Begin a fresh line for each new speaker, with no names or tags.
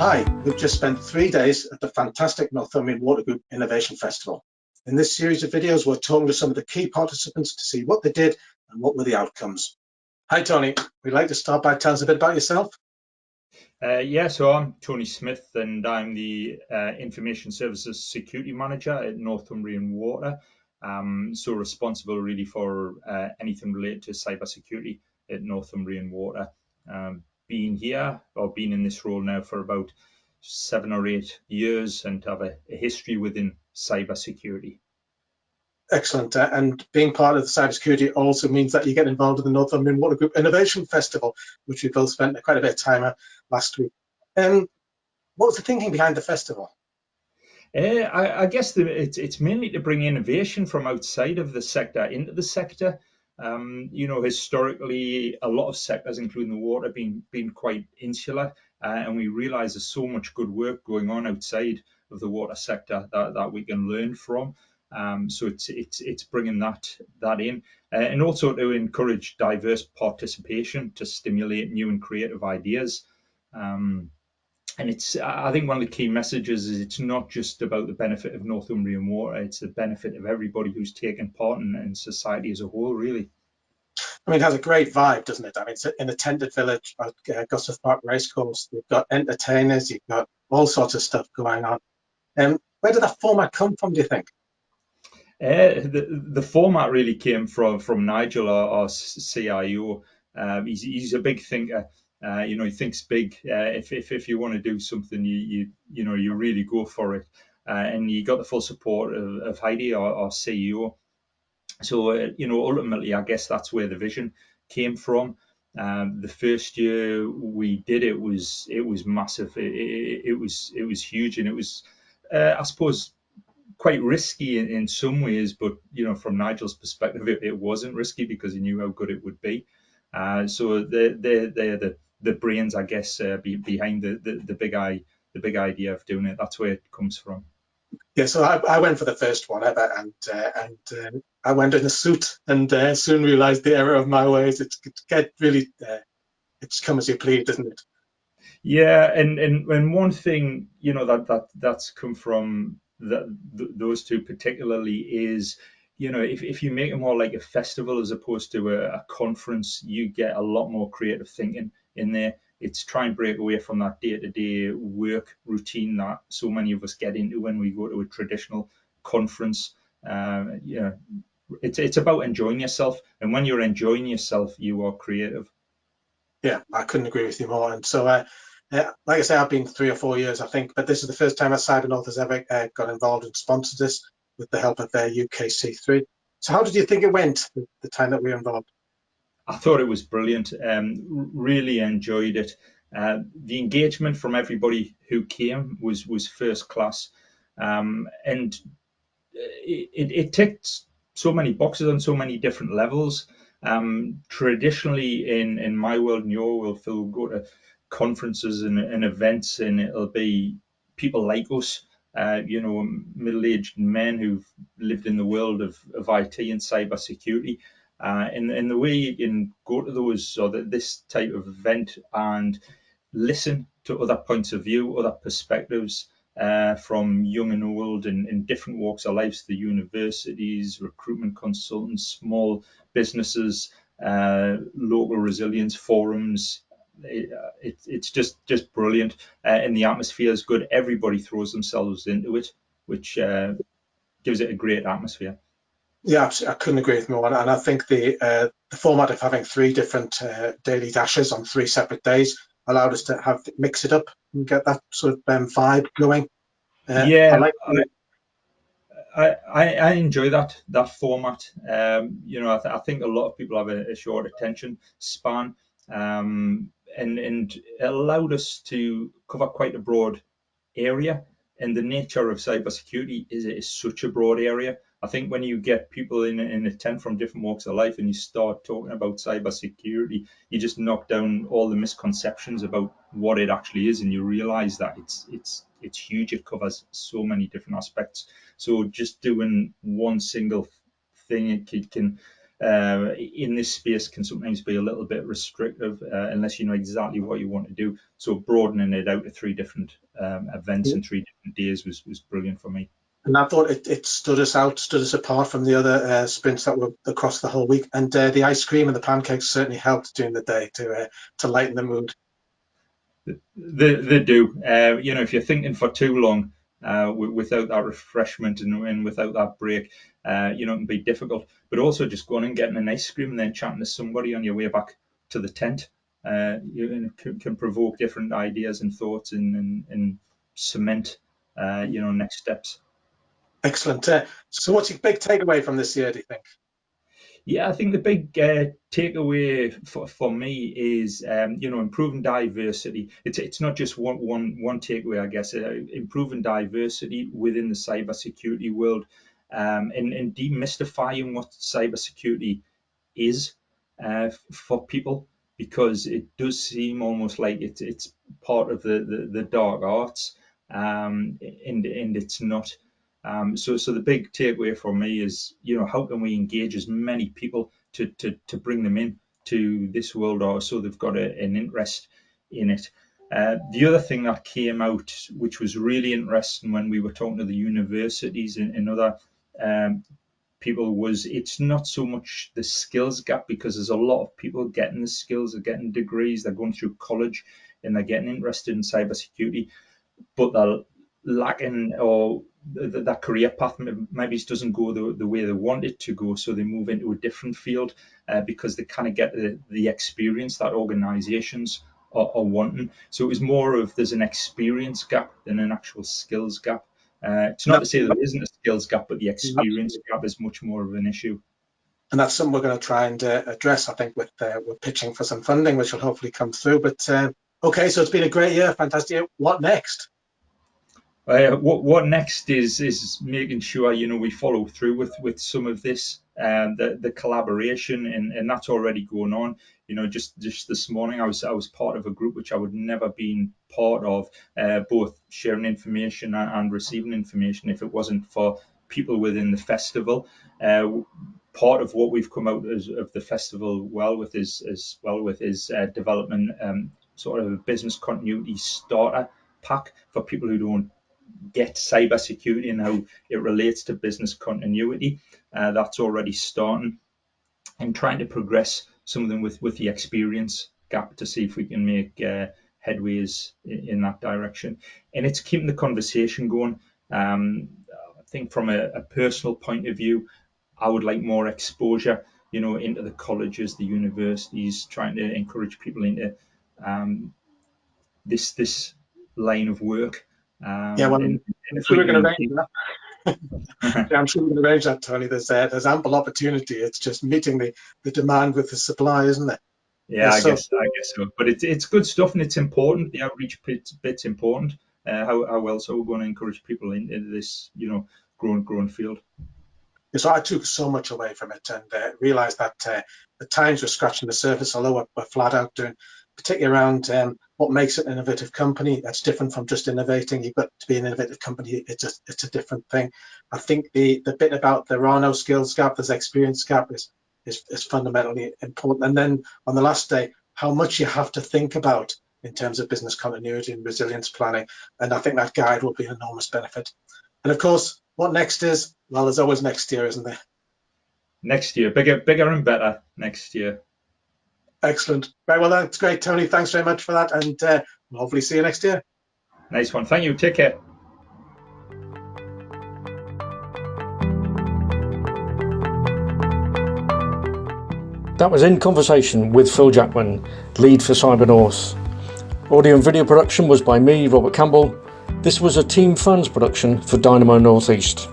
Hi, we've just spent 3 days at the fantastic Northumbrian Water Group Innovation Festival. In this series of videos, we're talking to some of the key participants to see what they did and what were the outcomes. Hi, Tony. Would you like to start by telling us a bit about yourself?
So I'm Tony Smith, and I'm the Information Services Security Manager at Northumbrian Water. So responsible really for anything related to cybersecurity at Northumbrian Water. Been in this role now for about 7 or 8 years and have a history within cybersecurity.
Excellent. And being part of the cybersecurity also means that you get involved in the Northumbrian Water Group Innovation Festival, which we both spent quite a bit of time at last week. What was the thinking behind the festival?
I guess it's mainly to bring innovation from outside of the sector into the sector. Historically, a lot of sectors, including the water, been quite insular, and we realise there's so much good work going on outside of the water sector that we can learn from. So it's bringing that in, and also to encourage diverse participation to stimulate new and creative ideas. And I think one of the key messages is it's not just about the benefit of Northumbrian Water, it's the benefit of everybody who's taken part in society as a whole, really.
I mean, it has a great vibe, doesn't it? I mean, it's in a tented village at Gosforth Park Racecourse. You've got entertainers, you've got all sorts of stuff going on. Where did that format come from, do you think?
The format really came from Nigel, our CIO. He's a big thinker. He thinks big. If you want to do something, you really go for it. And you got the full support of Heidi, our CEO. So ultimately, I guess that's where the vision came from. The first year we did it was massive. It was huge, and it was I suppose quite risky in some ways, but from Nigel's perspective, it wasn't risky because he knew how good it would be. So they're the brains, I guess, behind the big idea of doing it. That's where it comes from.
Yeah, so I went for the first one ever, and I went in a suit, and soon realised the error of my ways. It's it's come as you please, doesn't it?
Yeah, and one thing that's come from those two particularly is if you make it more like a festival as opposed to a conference, you get a lot more creative thinking in there. It's try and break away from that day-to-day work routine that so many of us get into when we go to a traditional conference. It's about enjoying yourself, and when you're enjoying yourself, you are creative.
Yeah, I couldn't agree with you more. And so, like I say, I've been 3 or 4 years, I think, but this is the first time that CyberNorth has ever got involved and sponsored this with the help of their UKC3. So how did you think it went the time that we were involved?
I thought it was brilliant. Really enjoyed it. The engagement from everybody who came was first class, and it ticked so many boxes on so many different levels. Traditionally, in my world and your world, Phil, we'll go to conferences and events, and it'll be people like us, middle-aged men who've lived in the world of IT and cybersecurity. And the way you can go to those or this type of event and listen to other points of view, other perspectives, from young and old and in different walks of life, the universities, recruitment consultants, small businesses, local resilience forums. It's just brilliant, and the atmosphere is good. Everybody throws themselves into it, which gives it a great atmosphere.
Yeah, I couldn't agree with more. And I think the format of having 3 different daily dashes on 3 separate days allowed us to mix it up and get that sort of vibe going. I
Yeah,
like the
I enjoy that format. I think a lot of people have a short attention span, and it allowed us to cover quite a broad area. And the nature of cybersecurity is it is such a broad area. I think when you get people in a tent from different walks of life and you start talking about cybersecurity, you just knock down all the misconceptions about what it actually is, and you realize that it's huge. It covers so many different aspects. So just doing one single thing, it can in this space can sometimes be a little bit restrictive unless you know exactly what you want to do. So broadening it out to 3 different events and 3 different days was brilliant for me.
And I thought it stood us apart from the other sprints that were across the whole week. And the ice cream and the pancakes certainly helped during the day to lighten the mood.
They do. You know, if you're thinking for too long without that refreshment and without that break, you know, it can be difficult. But also just going and getting an ice cream and then chatting to somebody on your way back to the tent, you can provoke different ideas and thoughts and cement, you know, next steps.
Excellent. So what's your big takeaway from this year, do you think?
Yeah, I think the big takeaway for me is you know, improving diversity. It's not just one takeaway, I guess. Improving diversity within the cybersecurity world, and demystifying what cybersecurity is for people, because it does seem almost like it's part of the dark arts, and it's not. So the big takeaway for me is, you know, how can we engage as many people to bring them in to this world, or so they've got an interest in it. The other thing that came out, which was really interesting when we were talking to the universities and other people, was it's not so much the skills gap, because there's a lot of people getting the skills, they're getting degrees, they're going through college and they're getting interested in cybersecurity, but they're lacking, or that career path maybe doesn't go the way they want it to go, so they move into a different field because they kind of get the experience that organizations are wanting. So it was more of, there's an experience gap than an actual skills gap. It's not to say there isn't a skills gap, but the experience gap is much more of an issue.
And that's something we're going to try and address, I think, with we're pitching for some funding, which will hopefully come through. But okay, so it's been a great year, fantastic year. What next?
What next is making sure, you know, we follow through with some of this, the collaboration, and that's already going on. You know, just this morning I was part of a group which I would never been part of, both sharing information and receiving information if it wasn't for people within the festival. Part of what we've come out of the festival with is development, sort of a business continuity starter pack for people who don't get cybersecurity and how it relates to business continuity. That's already starting, and trying to progress some of them with the experience gap to see if we can make headways in that direction. And it's keeping the conversation going. I think from a personal point of view, I would like more exposure, you know, into the colleges, the universities, trying to encourage people into this line of work.
Yeah, well,
And
I'm
if
sure
we
we're going to
can
arrange
keep
that. Yeah, I'm sure we're going to arrange that, Tony. There's ample opportunity. It's just meeting the demand with the supply, isn't it?
Yeah, I
So
guess so. But it's good stuff, and it's important. The outreach bit's important. How else are we going to encourage people into this, you know, growing field?
So I took so much away from it, and realised that at times we're scratching the surface, although we're flat out doing, particularly around what makes it an innovative company. That's different from just innovating. You've got to be an innovative company. It's a different thing. I think the bit about there are no skills gap, there's experience gap is fundamentally important. And then on the last day, how much you have to think about in terms of business continuity and resilience planning. And I think that guide will be an enormous benefit. And of course, what next is, well, there's always next year, isn't there?
Next year, bigger and better next year.
Excellent. Right, well, that's great, Tony. Thanks very much for that, and we'll hopefully see you next year.
Nice one. Thank you. Take care.
That was In Conversation with Phil Jackman, lead for CyberNorth. Audio and video production was by me, Robert Campbell. This was a Team Funds production for Dynamo Northeast.